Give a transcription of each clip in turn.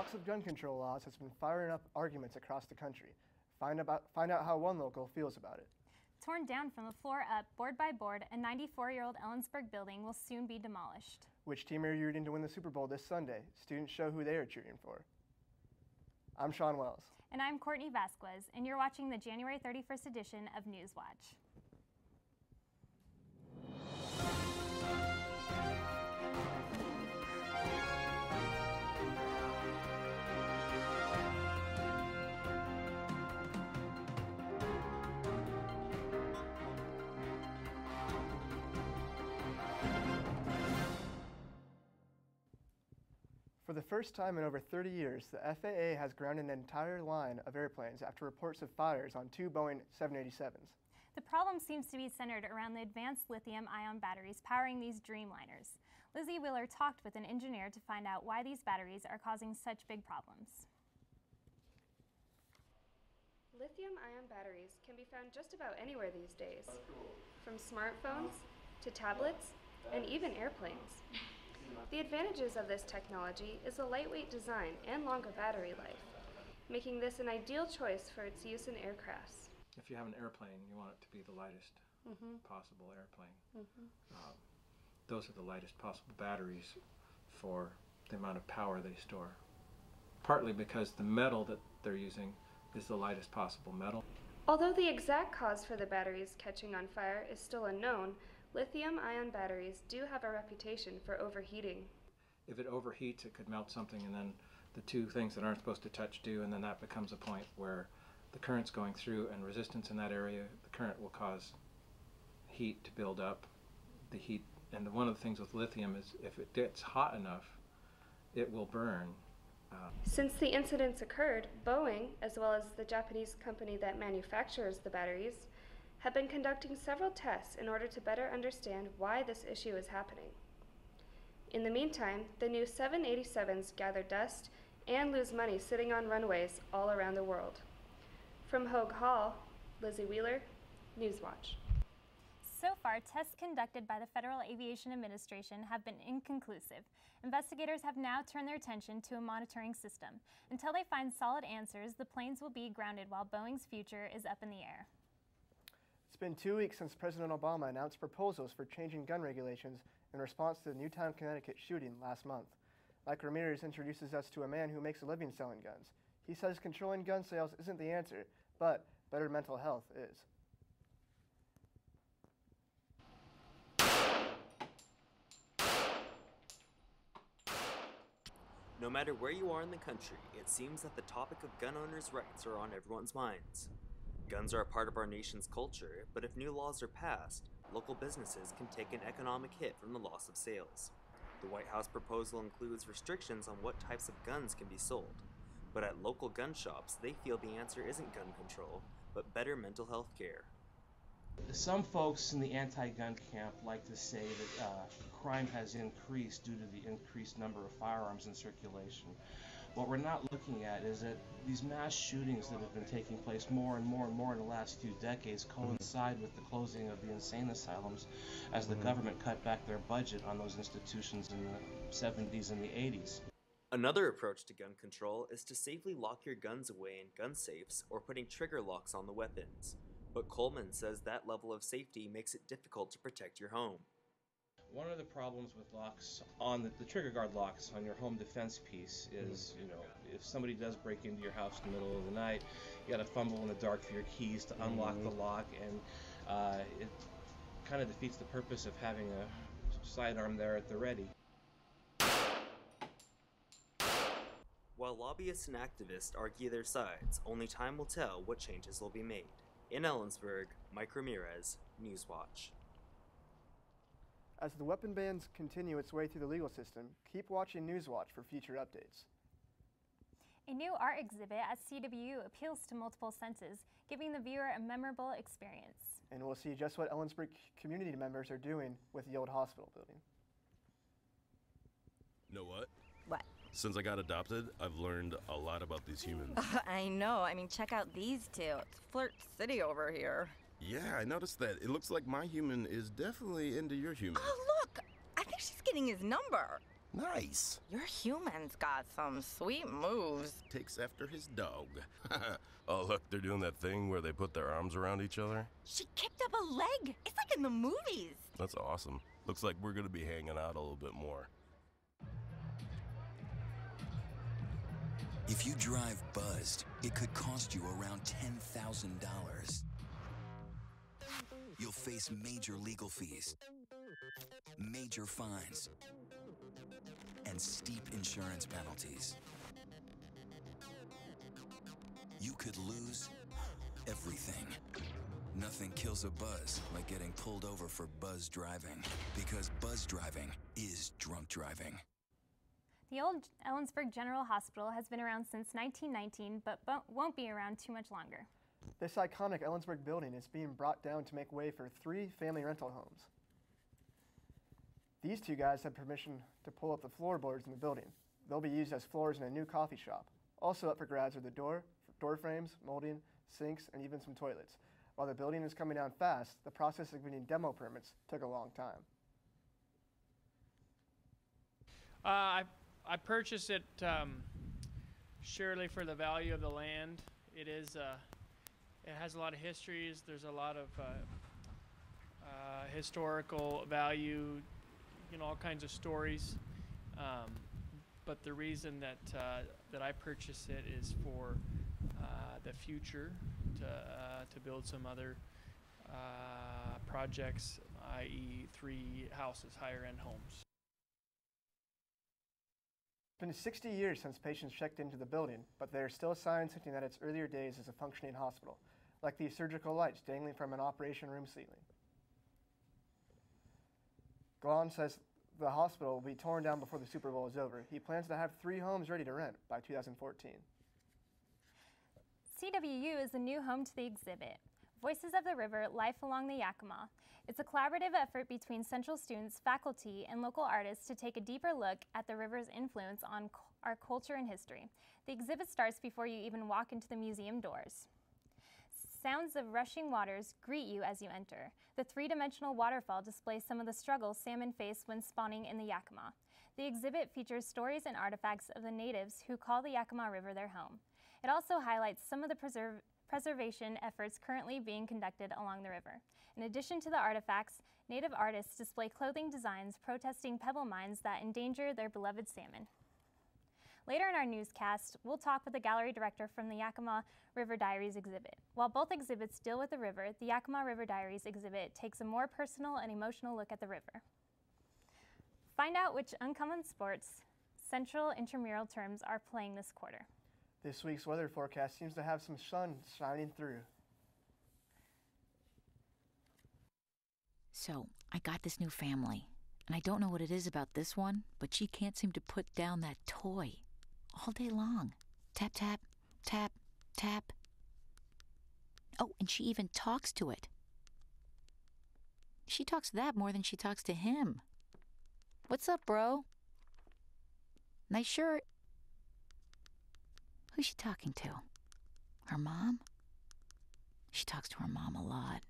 Talks of gun control laws has been firing up arguments across the country. Find out how one local feels about it. Torn down from the floor up, board by board, a 94-year-old Ellensburg building will soon be demolished. Which team are you rooting to win the Super Bowl this Sunday? Students show who they are cheering for. I'm Sean Wells. And I'm Courtney Vasquez, and you're watching the January 31st edition of NewsWatch. For the first time in over 30 years, the FAA has grounded an entire line of airplanes after reports of fires on two Boeing 787s. The problem seems to be centered around the advanced lithium-ion batteries powering these Dreamliners. Lizzie Wheeler talked with an engineer to find out why these batteries are causing such big problems. Lithium-ion batteries can be found just about anywhere these days, from smartphones to tablets and even airplanes. The advantages of this technology is a lightweight design and longer battery life, making this an ideal choice for its use in aircrafts. If you have an airplane, you want it to be the lightest possible airplane. Those are the lightest possible batteries for the amount of power they store. Partly because the metal that they're using is the lightest possible metal. Although the exact cause for the batteries catching on fire is still unknown, lithium-ion batteries do have a reputation for overheating. If it overheats, it could melt something, and then the two things that aren't supposed to touch do, and then that becomes a point where the current's going through and resistance in that area, the current will cause heat to build up. The heat, and one of the things with lithium is if it gets hot enough, it will burn. Since the incidents occurred, Boeing, as well as the Japanese company that manufactures the batteries, have been conducting several tests in order to better understand why this issue is happening. In the meantime, the new 787s gather dust and lose money sitting on runways all around the world. From Hogue Hall, Lizzie Wheeler, NewsWatch. So far, tests conducted by the Federal Aviation Administration have been inconclusive. Investigators have now turned their attention to a monitoring system. Until they find solid answers, the planes will be grounded while Boeing's future is up in the air. It's been 2 weeks since President Obama announced proposals for changing gun regulations in response to the Newtown, Connecticut shooting last month. Mike Ramirez introduces us to a man who makes a living selling guns. He says controlling gun sales isn't the answer, but better mental health is. No matter where you are in the country, it seems that the topic of gun owners' rights are on everyone's minds. Guns are a part of our nation's culture, but if new laws are passed, local businesses can take an economic hit from the loss of sales. The White House proposal includes restrictions on what types of guns can be sold, but at local gun shops, they feel the answer isn't gun control, but better mental health care. Some folks in the anti-gun camp like to say that crime has increased due to the increased number of firearms in circulation. What we're not looking at is that these mass shootings that have been taking place more and more in the last few decades coincide with the closing of the insane asylums as the government cut back their budget on those institutions in the 70s and the 80s. Another approach to gun control is to safely lock your guns away in gun safes or putting trigger locks on the weapons. But Coleman says that level of safety makes it difficult to protect your home. One of the problems with locks on the trigger guard locks on your home defense piece is, if somebody does break into your house in the middle of the night, you got to fumble in the dark for your keys to unlock the lock, and it kind of defeats the purpose of having a sidearm there at the ready. While lobbyists and activists argue their sides, only time will tell what changes will be made. In Ellensburg, Mike Ramirez, NewsWatch. As the weapon bans continue its way through the legal system, keep watching NewsWatch for future updates. A new art exhibit at CWU appeals to multiple senses, giving the viewer a memorable experience. And we'll see just what Ellensburg community members are doing with the old hospital building. Know what? What? Since I got adopted, I've learned a lot about these humans. I know. I mean, check out these two. It's Flirt City over here. Yeah, I noticed that. It looks like my human is definitely into your human. Oh, look! I think she's getting his number. Nice. Your human's got some sweet moves. Takes after his dog. Oh, look, they're doing that thing where they put their arms around each other. She kicked up a leg. It's like in the movies. That's awesome. Looks like we're gonna be hanging out a little bit more. If you drive buzzed, it could cost you around $10,000. You'll face major legal fees, major fines, and steep insurance penalties. You could lose everything. Nothing kills a buzz like getting pulled over for buzz driving, because buzz driving is drunk driving. The old Ellensburg General Hospital has been around since 1919, but won't be around too much longer. This iconic Ellensburg building is being brought down to make way for 3 family rental homes. These 2 guys had permission to pull up the floorboards in the building. They'll be used as floors in a new coffee shop. Also up for grabs are the door frames, molding, sinks, and even some toilets. While the building is coming down fast, the process of getting demo permits took a long time. I purchased it surely for the value of the land. It has a lot of histories. There's a lot of historical value, all kinds of stories. But the reason that I purchased it is for the future, to build some other projects, i.e. 3 houses, higher end homes. It's been 60 years since patients checked into the building, but there are still signs hinting at its earlier days as a functioning hospital, like these surgical lights dangling from an operation room ceiling. Glahn says the hospital will be torn down before the Super Bowl is over. He plans to have 3 homes ready to rent by 2014. CWU is the new home to the exhibit, Voices of the River, Life Along the Yakima. It's a collaborative effort between Central students, faculty, and local artists to take a deeper look at the river's influence on our culture and history. The exhibit starts before you even walk into the museum doors. Sounds of rushing waters greet you as you enter. The 3-dimensional waterfall displays some of the struggles salmon face when spawning in the Yakima. The exhibit features stories and artifacts of the natives who call the Yakima River their home. It also highlights some of the preservation efforts currently being conducted along the river. In addition to the artifacts, native artists display clothing designs protesting pebble mines that endanger their beloved salmon. Later in our newscast, we'll talk with the gallery director from the Yakima River Diaries exhibit. While both exhibits deal with the river, the Yakima River Diaries exhibit takes a more personal and emotional look at the river. Find out which uncommon sports Central intramural terms are playing this quarter. This week's weather forecast seems to have some sun shining through. So, I got this new family, and I don't know what it is about this one, but she can't seem to put down that toy all day long. Tap, tap, tap, tap. Oh, and she even talks to it. She talks to that more than she talks to him. What's up, bro? Nice shirt. Who's she talking to? Her mom? She talks to her mom a lot.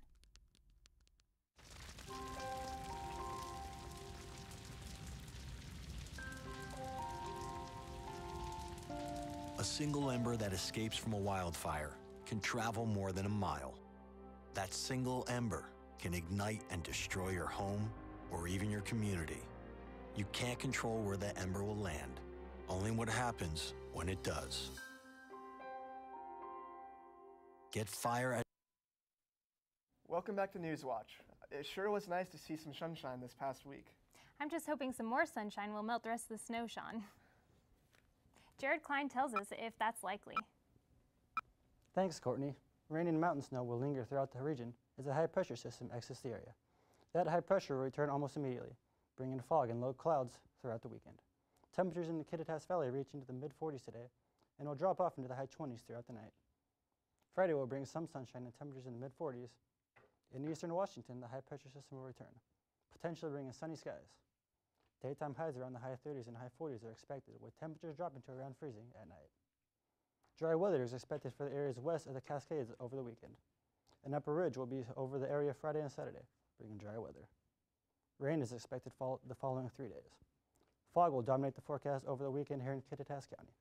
A single ember that escapes from a wildfire can travel more than a mile. That single ember can ignite and destroy your home or even your community. You can't control where that ember will land, only what happens when it does. Get fire at... Welcome back to NewsWatch. It sure was nice to see some sunshine this past week. I'm just hoping some more sunshine will melt the rest of the snow, Sean. Jared Klein tells us if that's likely. Thanks, Courtney. Rain and mountain snow will linger throughout the region as a high-pressure system exits the area. That high pressure will return almost immediately, bringing fog and low clouds throughout the weekend. Temperatures in the Kittitas Valley reach into the mid-40s today and will drop off into the high 20s throughout the night. Friday will bring some sunshine and temperatures in the mid-40s. In eastern Washington, the high-pressure system will return, potentially bringing sunny skies. Daytime highs around the high 30s and high 40s are expected, with temperatures dropping to around freezing at night. Dry weather is expected for the areas west of the Cascades over the weekend. An upper ridge will be over the area Friday and Saturday, bringing dry weather. Rain is expected the following 3 days. Fog will dominate the forecast over the weekend here in Kittitas County.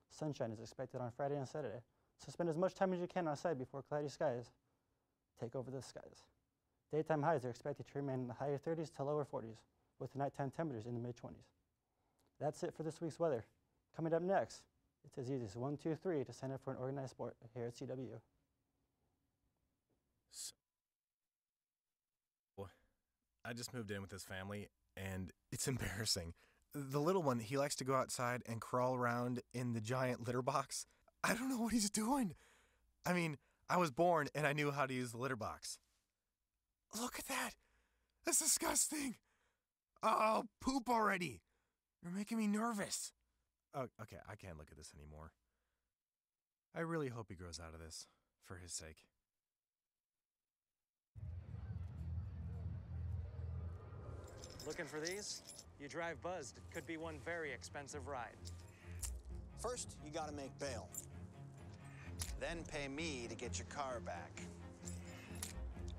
Sunshine is expected on Friday and Saturday, so spend as much time as you can outside before cloudy skies take over the skies. Daytime highs are expected to remain in the higher 30s to lower 40s, with the nighttime temperatures in the mid-20s. That's it for this week's weather. Coming up next, it's as easy as 1, 2, 3 to sign up for an organized sport here at CW. I just moved in with this family, and it's embarrassing. The little one, he likes to go outside and crawl around in the giant litter box. I don't know what he's doing. I mean, I was born and I knew how to use the litter box. Look at that. That's disgusting. Oh, poop already. You're making me nervous. Oh, okay, I can't look at this anymore. I really hope he grows out of this, for his sake. Looking for these? You drive buzzed. It could be one very expensive ride. First, you gotta make bail. Then pay me to get your car back.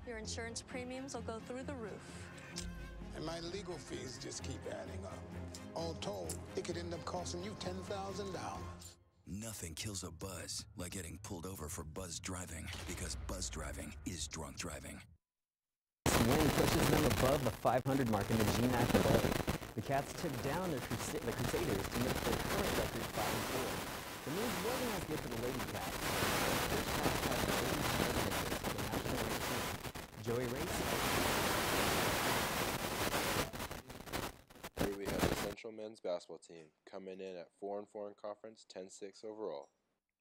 Your insurance premiums will go through the roof. And my legal fees just keep adding up. All told, it could end up costing you $10,000. Nothing kills a buzz like getting pulled over for buzz driving, because buzz driving is drunk driving. Win pushes them above the 500 mark in the GMAC play. The Cats took down the Crusaders to make their current record 5-4. The news wasn't as good for the Lady Cats. The first half had the Lady Cats for the national team. Joey Race. Here we have the Central men's basketball team coming in at 4-4 in conference, 10-6 overall,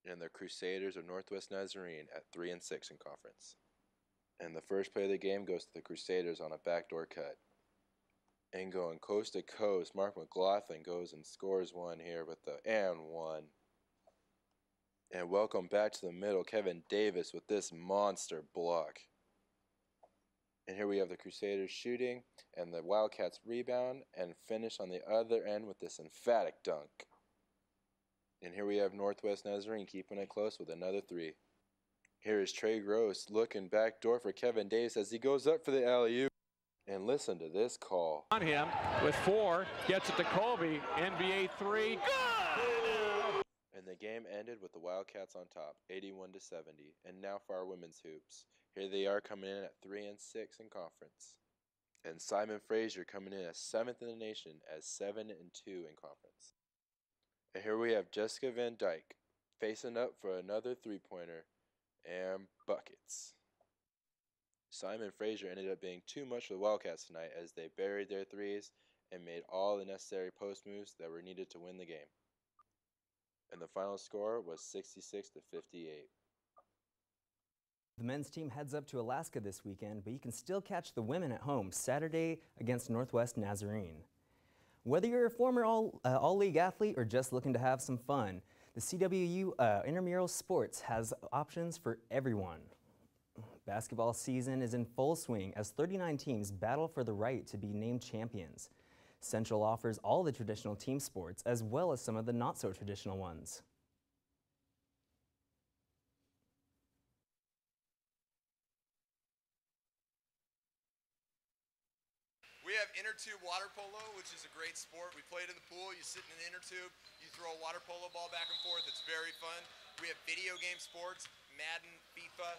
and the Crusaders of Northwest Nazarene at 3-6 in conference. And the first play of the game goes to the Crusaders on a backdoor cut. And going coast to coast, Mark McLaughlin goes and scores one here with the and one. And welcome back to the middle, Kevin Davis with this monster block. And here we have the Crusaders shooting, and the Wildcats rebound and finish on the other end with this emphatic dunk. And here we have Northwest Nazarene keeping it close with another three. Here is Trey Gross looking backdoor for Kevin Davis as he goes up for the alley-oop. And listen to this call. On him with 4, gets it to Colby, NBA 3, good! And the game ended with the Wildcats on top, 81-70. And now for our women's hoops. Here they are coming in at 3-6 in conference. And Simon Frazier coming in as 7th in the nation as 7-2 in conference. And here we have Jessica Van Dyke facing up for another three-pointer and buckets. Simon Frazier ended up being too much for the Wildcats tonight as they buried their threes and made all the necessary post moves that were needed to win the game. And the final score was 66-58. The men's team heads up to Alaska this weekend, but you can still catch the women at home Saturday against Northwest Nazarene. Whether you're a former all-league athlete or just looking to have some fun, the CWU Intramural Sports has options for everyone. Basketball season is in full swing as 39 teams battle for the right to be named champions. Central offers all the traditional team sports as well as some of the not-so-traditional ones. We have inner tube water polo, which is a great sport. We play it in the pool. You sit in an inner tube, you throw a water polo ball back and forth. It's very fun. We have video game sports, Madden, FIFA.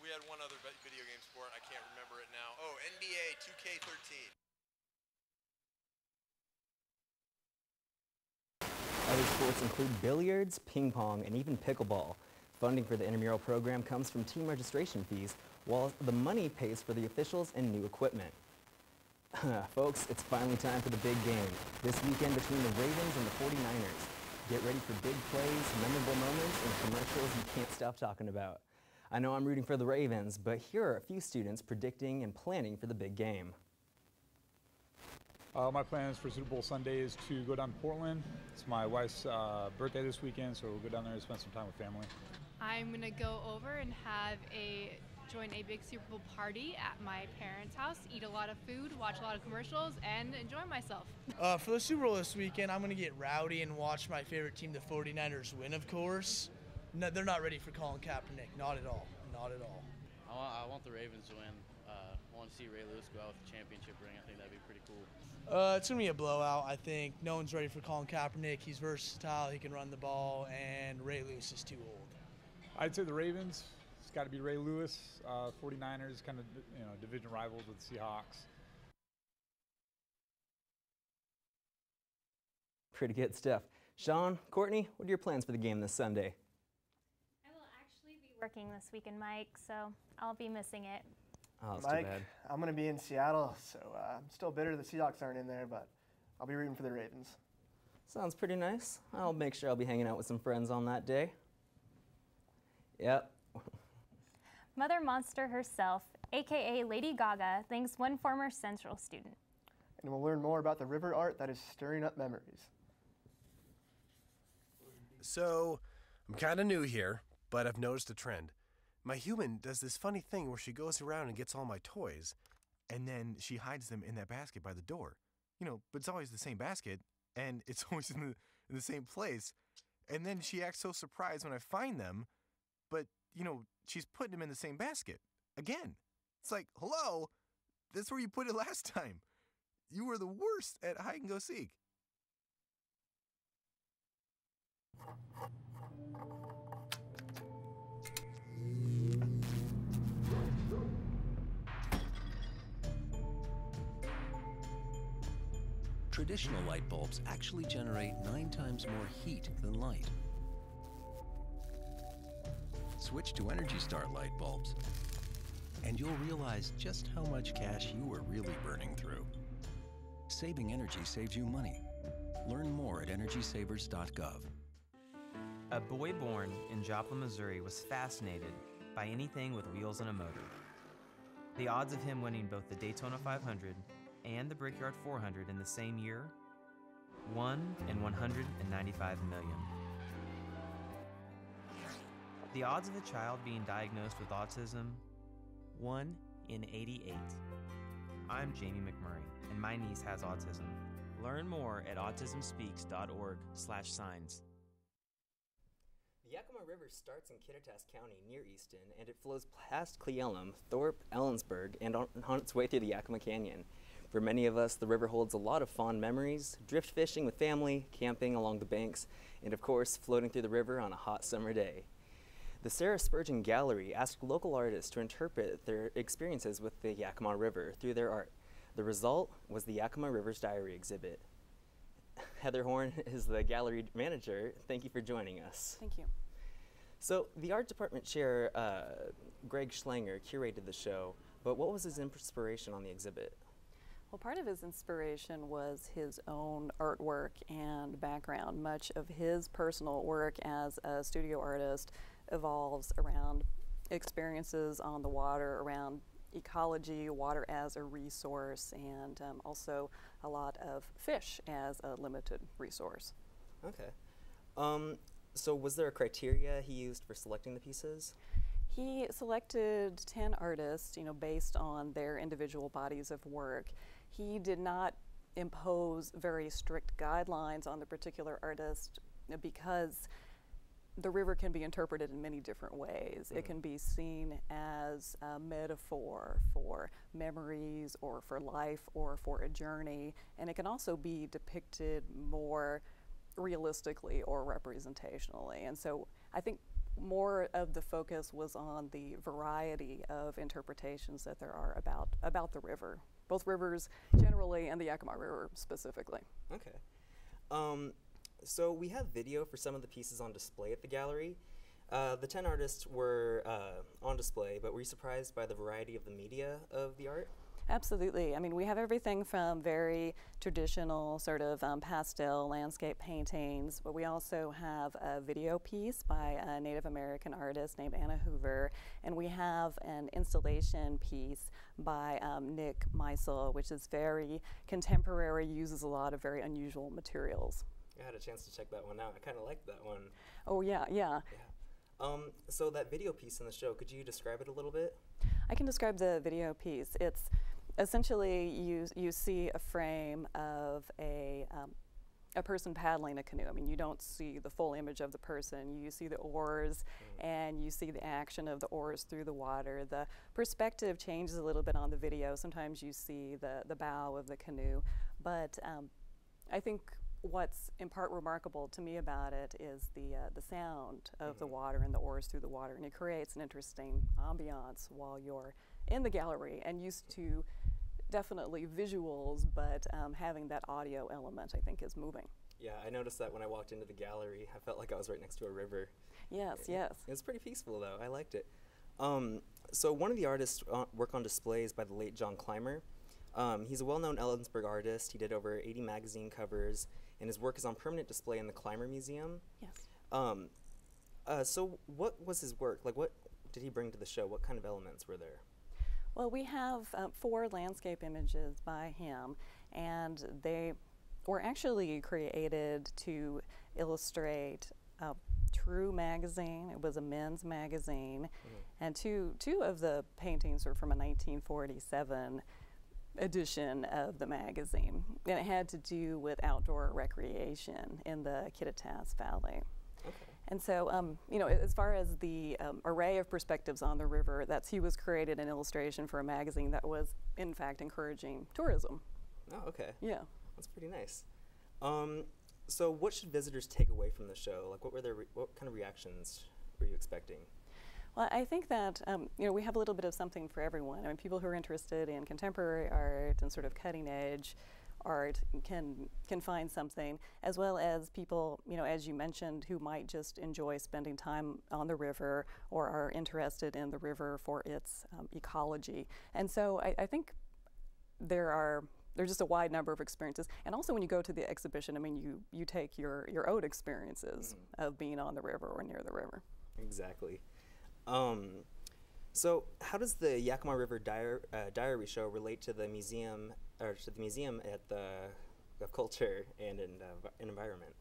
We had one other video game sport. I can't remember it now. Oh, NBA 2K13. Other sports include billiards, ping pong, and even pickleball. Funding for the intramural program comes from team registration fees, while the money pays for the officials and new equipment. Folks, it's finally time for the big game. This weekend between the Ravens and the 49ers. Get ready for big plays, memorable moments, and commercials you can't stop talking about. I know I'm rooting for the Ravens, but here are a few students predicting and planning for the big game. My plans for Super Bowl Sunday is to go down to Portland. It's my wife's birthday this weekend, so we'll go down there and spend some time with family. I'm going to go over and join a big Super Bowl party at my parents' house, eat a lot of food, watch a lot of commercials, and enjoy myself. For the Super Bowl this weekend, I'm going to get rowdy and watch my favorite team, the 49ers, win, of course. No, they're not ready for Colin Kaepernick, not at all, not at all. I want the Ravens to win. I want to see Ray Lewis go out with the championship ring. I think that'd be pretty cool. It's going to be a blowout, I think. No one's ready for Colin Kaepernick. He's versatile. He can run the ball, and Ray Lewis is too old. I'd say the Ravens. It's got to be Ray Lewis. 49ers, kind of division rivals with the Seahawks. Pretty good stuff. Sean, Courtney, what are your plans for the game this Sunday? I will actually be working this weekend, Mike, so I'll be missing it. Oh, that's Mike, too bad. I'm going to be in Seattle, so I'm still bitter the Seahawks aren't in there, but I'll be rooting for the Ravens. Sounds pretty nice. I'll make sure I'll be hanging out with some friends on that day. Yep. Mother Monster herself, aka Lady Gaga, thanks one former Central student. And we'll learn more about the river art that is stirring up memories. So, I'm kind of new here, but I've noticed a trend. My human does this funny thing where she goes around and gets all my toys, and then she hides them in that basket by the door. But it's always the same basket, and it's always in the same place. And then she acts so surprised when I find them, but, she's putting them in the same basket. Again. It's like, hello, that's where you put it last time. You were the worst at hide and go seek. Traditional light bulbs actually generate 9 times more heat than light. Switch to Energy Star light bulbs, and you'll realize just how much cash you were really burning through. Saving energy saves you money. Learn more at EnergySavers.gov. A boy born in Joplin, Missouri was fascinated by anything with wheels and a motor. The odds of him winning both the Daytona 500 and the Brickyard 400 in the same year? 1 in 195 million. The odds of a child being diagnosed with autism? 1 in 88. I'm Jamie McMurray, and my niece has autism. Learn more at autismspeaks.org/signs. The Yakima River starts in Kittitas County near Easton, and it flows past Cleellum, Thorpe, Ellensburg, and on its way through the Yakima Canyon. For many of us, the river holds a lot of fond memories: drift fishing with family, camping along the banks, and of course, floating through the river on a hot summer day. The Sarah Spurgeon Gallery asked local artists to interpret their experiences with the Yakima River through their art. The result was the Yakima River's Diary exhibit. Heather Horn is the gallery manager. Thank you for joining us. Thank you. So the art department chair, Greg Schlanger, curated the show, but what was his inspiration on the exhibit? Well, part of his inspiration was his own artwork and background. Much of his personal work as a studio artist evolves around experiences on the water, around ecology, water as a resource, and also a lot of fish as a limited resource. Okay. So was there a criteria he used for selecting the pieces? He selected 10 artists, based on their individual bodies of work. He did not impose very strict guidelines on the particular artist because the river can be interpreted in many different ways. Mm-hmm. It can be seen as a metaphor for memories or for life or for a journey, and it can also be depicted more realistically or representationally. And so I think more of the focus was on the variety of interpretations that there are about the river, both rivers generally and the Yakima River specifically. Okay. So we have video for some of the pieces on display at the gallery. The 10 artists were on display, but were you surprised by the variety of the media of the art? Absolutely. I mean, we have everything from very traditional sort of pastel landscape paintings, but we also have a video piece by a Native American artist named Anna Hoover, and we have an installation piece by Nick Meisel, which is very contemporary, uses a lot of very unusual materials. I had a chance to check that one out. I kind of liked that one. Oh, yeah. So that video piece in the show, could you describe it a little bit? I can describe the video piece. It's essentially you see a frame of a person paddling a canoe. I mean, you don't see the full image of the person. You see the oars, and you see the action of the oars through the water. The perspective changes a little bit on the video. Sometimes you see the bow of the canoe, But I think what's in part remarkable to me about it is the sound of the water and the oars through the water, and it creates an interesting ambiance while you're in the gallery, and used to definitely visuals, but having that audio element I think is moving. Yeah, I noticed that when I walked into the gallery. I felt like I was right next to a river. Yes, yes. It was pretty peaceful though. I liked it. So one of the artists work on displays by the late John Clymer. He's a well-known Ellensburg artist. He did over 80 magazine covers, and his work is on permanent display in the Clymer Museum. Yes. So what was his work? Like, what did he bring to the show? What kind of elements were there? Well, we have 4 landscape images by him, and they were actually created to illustrate a True magazine. It was a men's magazine, and two of the paintings are from a 1947 edition of the magazine, and it had to do with outdoor recreation in the Kittitas Valley. And so, you know, as far as the array of perspectives on the river, he was created an illustration for a magazine that was, in fact, encouraging tourism. Oh, okay. Yeah. That's pretty nice. So what should visitors take away from the show? Like, what kind of reactions were you expecting? Well, I think that, you know, we have a little bit of something for everyone. I mean, people who are interested in contemporary art and sort of cutting-edge art can find something, as well as people, you know, as you mentioned, who might just enjoy spending time on the river or are interested in the river for its ecology. And so I think there's just a wide number of experiences. And also when you go to the exhibition, I mean, you take your own experiences of being on the river or near the river. Exactly. So how does the Yakima River Diary show relate to the museum, or to the museum at of culture and environment?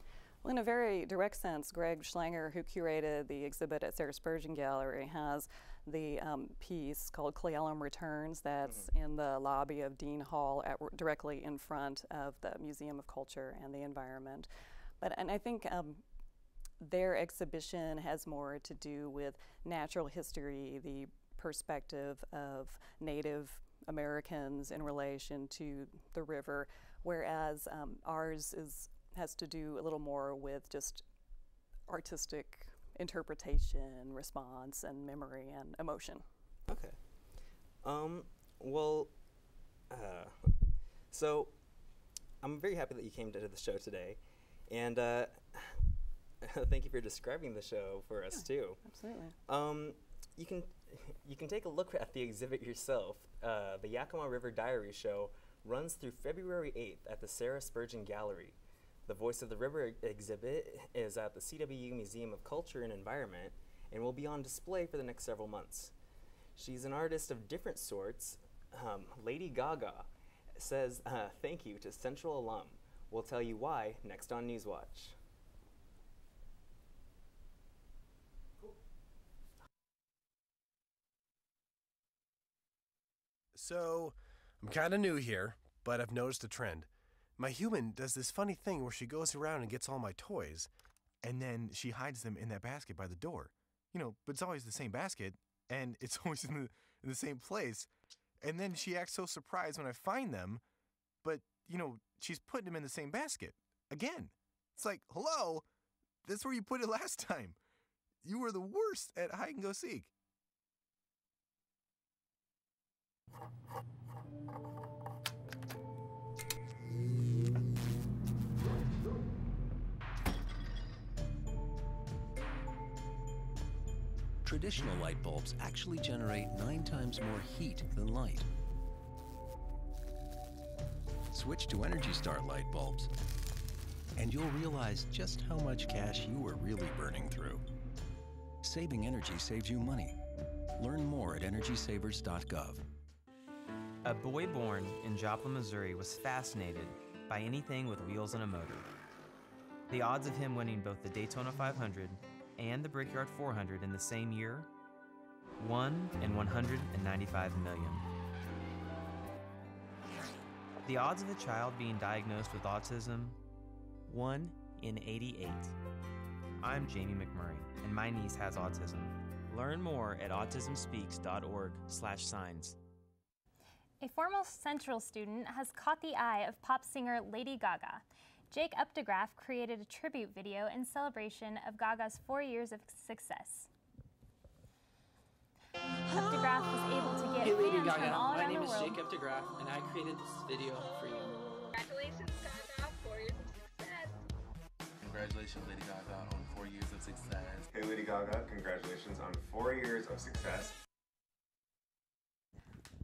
Well, in a very direct sense, Greg Schlanger, who curated the exhibit at Sarah Spurgeon Gallery, has the piece called Cle Elum Returns that's in the lobby of Dean Hall, directly in front of the Museum of Culture and the Environment. And I think their exhibition has more to do with natural history, the perspective of Native Americans in relation to the river, whereas ours has to do a little more with just artistic interpretation, response, and memory and emotion. Okay. So I'm very happy that you came to the show today, and thank you for describing the show for us too. Absolutely. You can take a look at the exhibit yourself. The Yakima River Diary show runs through February 8th at the Sarah Spurgeon Gallery. The Voice of the River exhibit is at the CWU Museum of Culture and Environment and will be on display for the next several months. She's an artist of different sorts. Lady Gaga says thank you to Central alum. We'll tell you why next on NewsWatch. So, I'm kind of new here, but I've noticed a trend. My human does this funny thing where she goes around and gets all my toys, and then she hides them in that basket by the door. You know, but it's always the same basket, and it's always in the same place. And then she acts so surprised when I find them, but, you know, she's putting them in the same basket. Again. It's like, hello, that's where you put it last time. You were the worst at hide and go seek. Traditional light bulbs actually generate 9 times more heat than light. Switch to Energy Star light bulbs, and you'll realize just how much cash you were really burning through. Saving energy saves you money. Learn more at energysavers.gov. A boy born in Joplin, Missouri was fascinated by anything with wheels and a motor. The odds of him winning both the Daytona 500 and the Brickyard 400 in the same year? 1 in 195 million. The odds of a child being diagnosed with autism? 1 in 88. I'm Jamie McMurray, and my niece has autism. Learn more at autismspeaks.org/signs. A former Central student has caught the eye of pop singer Lady Gaga. Jake Updegraff created a tribute video in celebration of Gaga's 4 years of success. Updegraff was able to get Hey Lady fans Gaga, from all my around name the is world. Jake Updegraff, and I created this video for you. Congratulations, Gaga, 4 years of success. Congratulations, Lady Gaga, on 4 years of success. Hey Lady Gaga, congratulations on 4 years of success.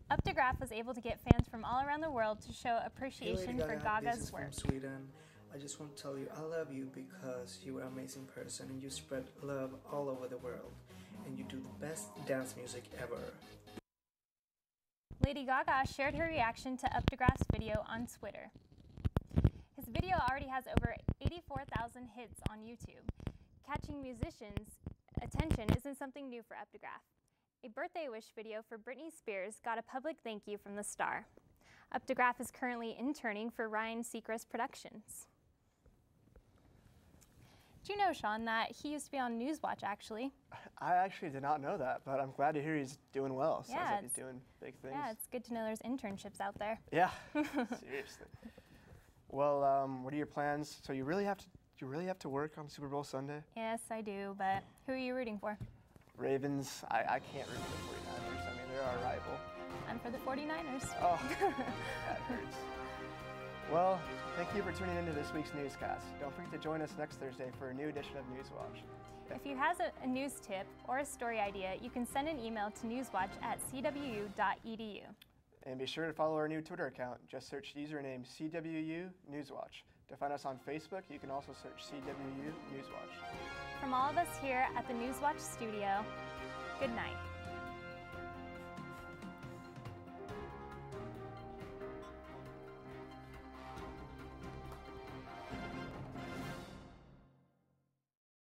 Updegraff was able to get fans from all around the world to show appreciation for Gaga's this is work. from Sweden. I just want to tell you I love you because you are an amazing person and you spread love all over the world and you do the best dance music ever. Lady Gaga shared her reaction to Updegraff's video on Twitter. His video already has over 84,000 hits on YouTube. Catching musicians' attention isn't something new for Updegraff. A birthday wish video for Britney Spears got a public thank you from the star. Updegraff is currently interning for Ryan Seacrest Productions. Do you know, Sean, that he used to be on NewsWatch, actually? I actually did not know that, but I'm glad to hear he's doing well. Yeah, Sounds like he's doing big things. Yeah, it's good to know there's internships out there. Yeah, seriously. Well, what are your plans? So you really have to work on Super Bowl Sunday? Yes, I do, but who are you rooting for? Ravens. I can't root for the 49ers. I mean, they're our rival. I'm for the 49ers. Oh, that hurts. Well, thank you for tuning into this week's newscast. Don't forget to join us next Thursday for a new edition of NewsWatch. If you have a news tip or a story idea, you can send an email to newswatch@cwu.edu. And be sure to follow our new Twitter account. Just search username CWU Newswatch. To find us on Facebook, you can also search CWU Newswatch. From all of us here at the NewsWatch studio, good night.